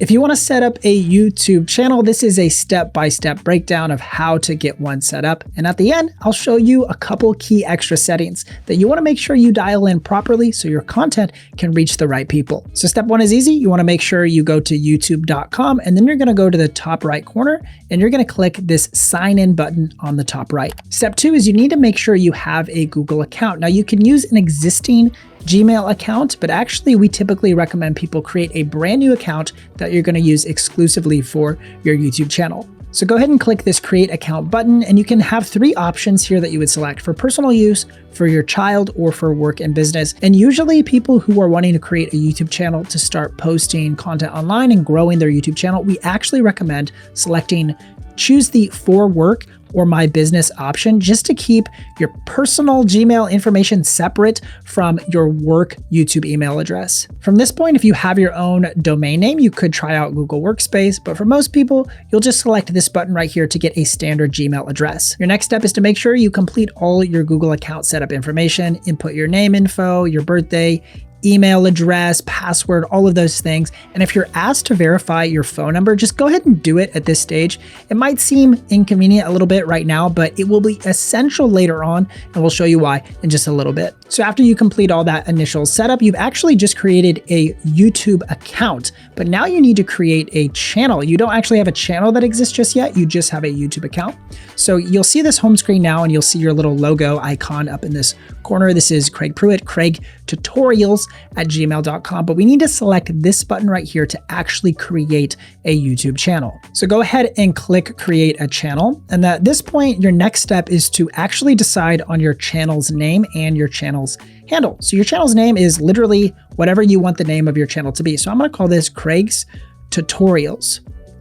If you want to set up a YouTube channel, this is a step-by-step breakdown of how to get one set up. And at the end, I'll show you a couple key extra settings that you want to make sure you dial in properly so your content can reach the right people. So step one is easy. You want to make sure you go to youtube.com and then you're going to go to the top right corner and you're going to click this sign in button on the top right. Step two is you need to make sure you have a Google account. Now you can use an existing Gmail account, but actually we typically recommend people create a brand new account that you're going to use exclusively for your YouTube channel. So go ahead and click this create account button and you can have three options here that you would select for personal use, for your child, or for work and business. And usually people who are wanting to create a YouTube channel to start posting content online and growing their YouTube channel, we actually recommend selecting choose the for work or my business option just to keep your personal Gmail information separate from your work YouTube email address. From this point, if you have your own domain name, you could try out Google Workspace, but for most people, you'll just select this button right here to get a standard Gmail address. Your next step is to make sure you complete all your Google account setup information, input your name info, your birthday, email address, password, all of those things. And if you're asked to verify your phone number, just go ahead and do it at this stage. It might seem inconvenient a little bit right now, but it will be essential later on, and we'll show you why in just a little bit. So after you complete all that initial setup, you've actually just created a YouTube account, but now you need to create a channel. You don't actually have a channel that exists just yet, you just have a YouTube account. So you'll see this home screen now and you'll see your little logo icon up in this corner. This is Craig Pruitt, Craig Tutorials at gmail.com, but we need to select this button right here to actually create a YouTube channel. So go ahead and click create a channel. And at this point, your next step is to actually decide on your channel's name and your channel's handle. So your channel's name is literally whatever you want the name of your channel to be. So I'm going to call this Craig's Tutorials.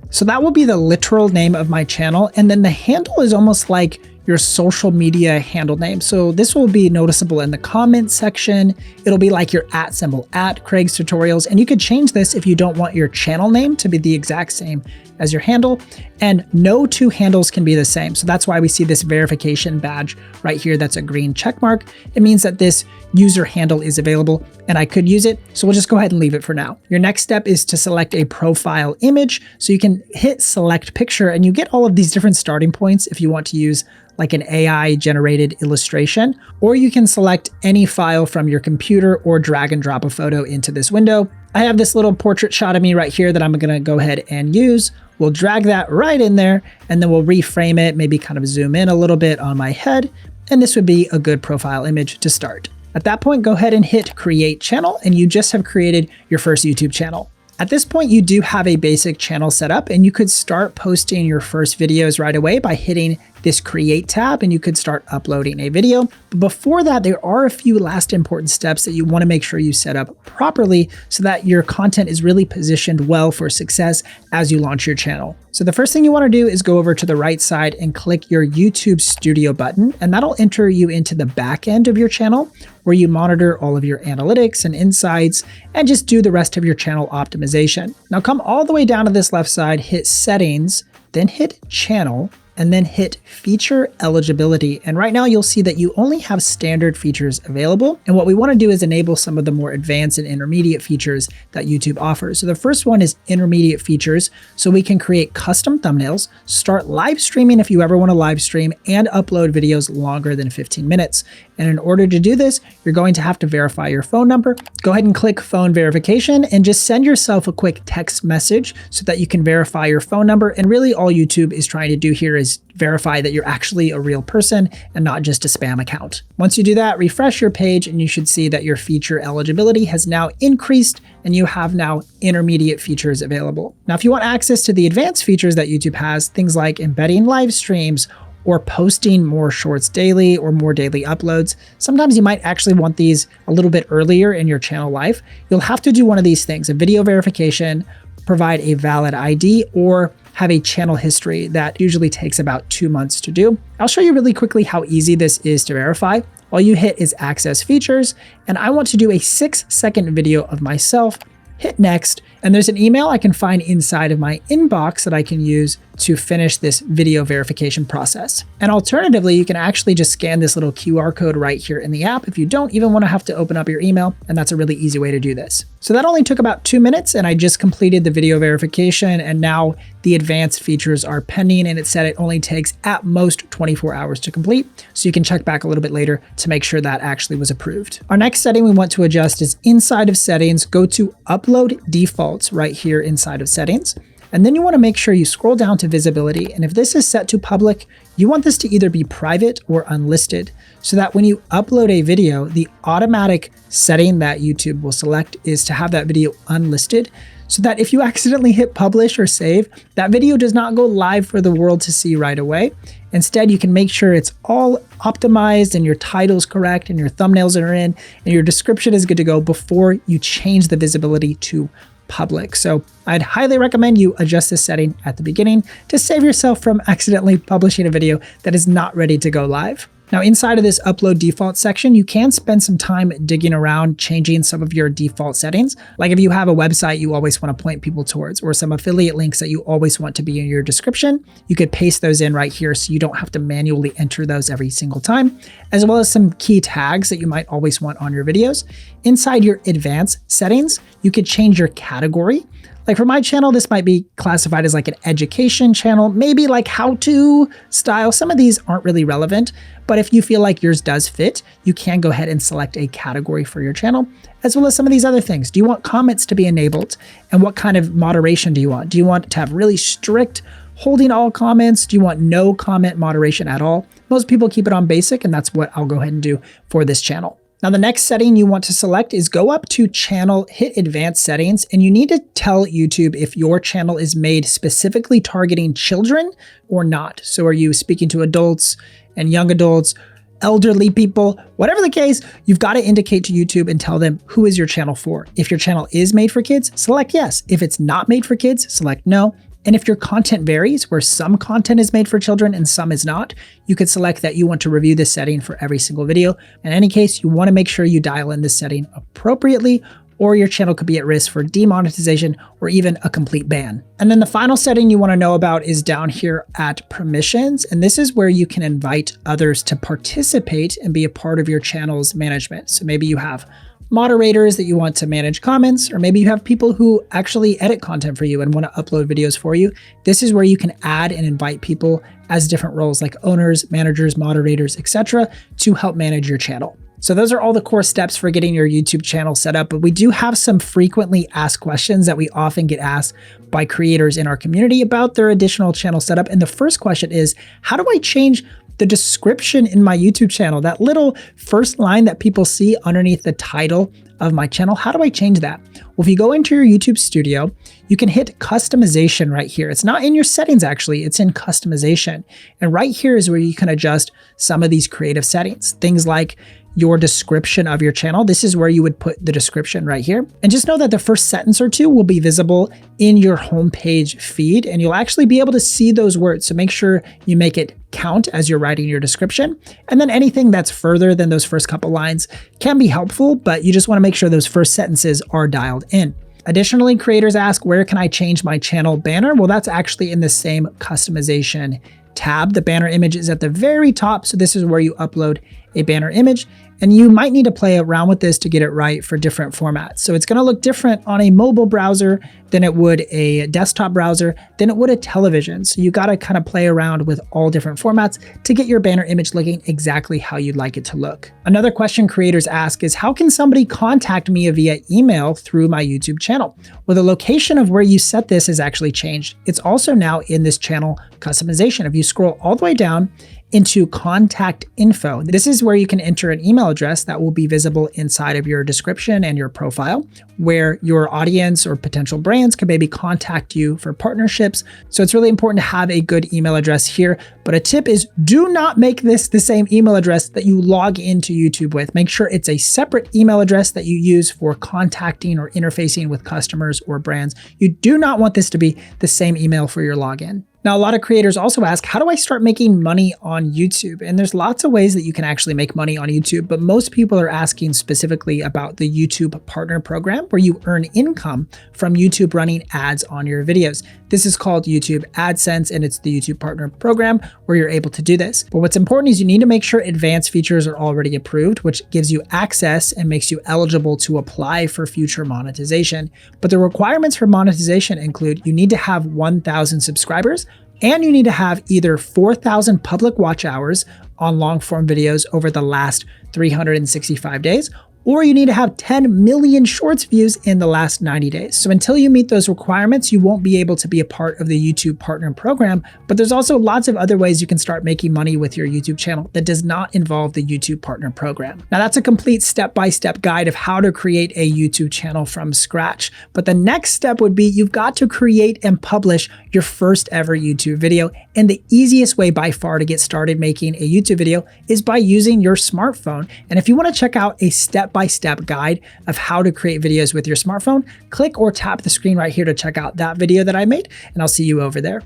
So that will be the literal name of my channel. And then the handle is almost like your social media handle name. So this will be noticeable in the comment section. It'll be like your @ symbol, at Craig's Tutorials. And you could change this if you don't want your channel name to be the exact same as your handle. And no two handles can be the same. So that's why we see this verification badge right here. That's a green check mark. It means that this user handle is available and I could use it. So we'll just go ahead and leave it for now. Your next step is to select a profile image. So you can hit select picture and you get all of these different starting points if you want to use like an AI generated illustration, or you can select any file from your computer or drag and drop a photo into this window. I have this little portrait shot of me right here that I'm gonna go ahead and use. We'll drag that right in there and then we'll reframe it, maybe kind of zoom in a little bit on my head. And this would be a good profile image to start. At that point, go ahead and hit create channel and you just have created your first YouTube channel. At this point, you do have a basic channel set up and you could start posting your first videos right away by hitting this create tab and you could start uploading a video. But before that, there are a few last important steps that you want to make sure you set up properly so that your content is really positioned well for success as you launch your channel. So the first thing you want to do is go over to the right side and click your YouTube Studio button, and that'll enter you into the back end of your channel where you monitor all of your analytics and insights and just do the rest of your channel optimization. Now come all the way down to this left side, hit settings, then hit channel, and then hit feature eligibility. And right now you'll see that you only have standard features available. And what we want to do is enable some of the more advanced and intermediate features that YouTube offers. So the first one is intermediate features. So we can create custom thumbnails, start live streaming if you ever want to live stream, and upload videos longer than 15 minutes. And in order to do this, you're going to have to verify your phone number. Go ahead and click phone verification and just send yourself a quick text message so that you can verify your phone number. And really all YouTube is trying to do here is verify that you're actually a real person and not just a spam account. Once you do that, refresh your page and you should see that your feature eligibility has now increased and you have now intermediate features available. Now, if you want access to the advanced features that YouTube has, things like embedding live streams or posting more shorts daily or more daily uploads, sometimes you might actually want these a little bit earlier in your channel life. You'll have to do one of these things, a video verification, provide a valid ID, or have a channel history that usually takes about 2 months to do. I'll show you really quickly how easy this is to verify. All you hit is access features, and I want to do a 6-second video of myself. Hit next, and there's an email I can find inside of my inbox that I can use to finish this video verification process. And alternatively, you can actually just scan this little QR code right here in the app if you don't even want to have to open up your email, and that's a really easy way to do this. So that only took about 2 minutes, and I just completed the video verification, and now the advanced features are pending, and it said it only takes at most 24 hours to complete. So you can check back a little bit later to make sure that actually was approved. Our next setting we want to adjust is inside of settings, go to upload defaults right here inside of settings. And then you want to make sure you scroll down to visibility. And if this is set to public, you want this to either be private or unlisted, so that when you upload a video, the automatic setting that YouTube will select is to have that video unlisted, so that if you accidentally hit publish or save, that video does not go live for the world to see right away. Instead, you can make sure it's all optimized and your title's correct and your thumbnails are in and your description is good to go before you change the visibility to public. So I'd highly recommend you adjust this setting at the beginning to save yourself from accidentally publishing a video that is not ready to go live. Now, inside of this upload default section, you can spend some time digging around, changing some of your default settings. Like if you have a website you always want to point people towards, or some affiliate links that you always want to be in your description, you could paste those in right here so you don't have to manually enter those every single time, as well as some key tags that you might always want on your videos. Inside your advanced settings, you could change your category. Like for my channel, this might be classified as like an education channel, maybe like how-to style. Some of these aren't really relevant, but if you feel like yours does fit, you can go ahead and select a category for your channel, as well as some of these other things. Do you want comments to be enabled? And what kind of moderation do you want? Do you want to have really strict holding all comments? Do you want no comment moderation at all? Most people keep it on basic, and that's what I'll go ahead and do for this channel. Now, the next setting you want to select is go up to channel, hit advanced settings, and you need to tell YouTube if your channel is made specifically targeting children or not. So are you speaking to adults and young adults, elderly people, whatever the case, you've got to indicate to YouTube and tell them who is your channel for. If your channel is made for kids, select yes. If it's not made for kids, select no. And if your content varies, where some content is made for children and some is not, you could select that you want to review this setting for every single video. In any case, you want to make sure you dial in this setting appropriately, or your channel could be at risk for demonetization or even a complete ban. And then the final setting you want to know about is down here at permissions. And this is where you can invite others to participate and be a part of your channel's management. So maybe you have moderators that you want to manage comments, or maybe you have people who actually edit content for you and want to upload videos for you. This is where you can add and invite people as different roles like owners, managers, moderators, etc., to help manage your channel. So those are all the core steps for getting your YouTube channel set up, but we do have some frequently asked questions that we often get asked by creators in our community about their additional channel setup. And the first question is, how do I change the description in my YouTube channel, that little first line that people see underneath the title of my channel? How do I change that? Well, if you go into your YouTube studio, you can hit customization right here. It's not in your settings, actually, it's in customization. And right here is where you can adjust some of these creative settings. Things like your description of your channel. This is where you would put the description right here. And just know that the first sentence or two will be visible in your homepage feed, and you'll actually be able to see those words. So make sure you make it count as you're writing your description. And then anything that's further than those first couple lines can be helpful, but you just want to make sure those first sentences are dialed in. Additionally, creators ask, where can I change my channel banner? Well, that's actually in the same customization tab. The banner image is at the very top. So this is where you upload a banner image, and you might need to play around with this to get it right for different formats. So it's going to look different on a mobile browser than it would a desktop browser, than it would a television. So you got to kind of play around with all different formats to get your banner image looking exactly how you'd like it to look. Another question creators ask is, how can somebody contact me via email through my YouTube channel? Well, the location of where you set this has actually changed. It's also now in this channel customization. If you scroll all the way down into contact info, this is where you can enter an email address that will be visible inside of your description and your profile, where your audience or potential brands can maybe contact you for partnerships. So it's really important to have a good email address here. But a tip is, do not make this the same email address that you log into YouTube with. Make sure it's a separate email address that you use for contacting or interfacing with customers or brands. You do not want this to be the same email for your login. Now, a lot of creators also ask, how do I start making money on YouTube? And there's lots of ways that you can actually make money on YouTube, but most people are asking specifically about the YouTube Partner Program, where you earn income from YouTube running ads on your videos. This is called YouTube AdSense, and it's the YouTube Partner Program where you're able to do this. But what's important is you need to make sure advanced features are already approved, which gives you access and makes you eligible to apply for future monetization. But the requirements for monetization include you need to have 1,000 subscribers, and you need to have either 4,000 public watch hours on long form videos over the last 365 days, or you need to have 10 million shorts views in the last 90 days. So until you meet those requirements, you won't be able to be a part of the YouTube Partner Program, but there's also lots of other ways you can start making money with your YouTube channel that does not involve the YouTube Partner Program. Now that's a complete step-by-step guide of how to create a YouTube channel from scratch. But the next step would be you've got to create and publish your first ever YouTube video. And the easiest way by far to get started making a YouTube video is by using your smartphone. And if you want to check out a step-by-step guide of how to create videos with your smartphone, click or tap the screen right here to check out that video that I made, and I'll see you over there.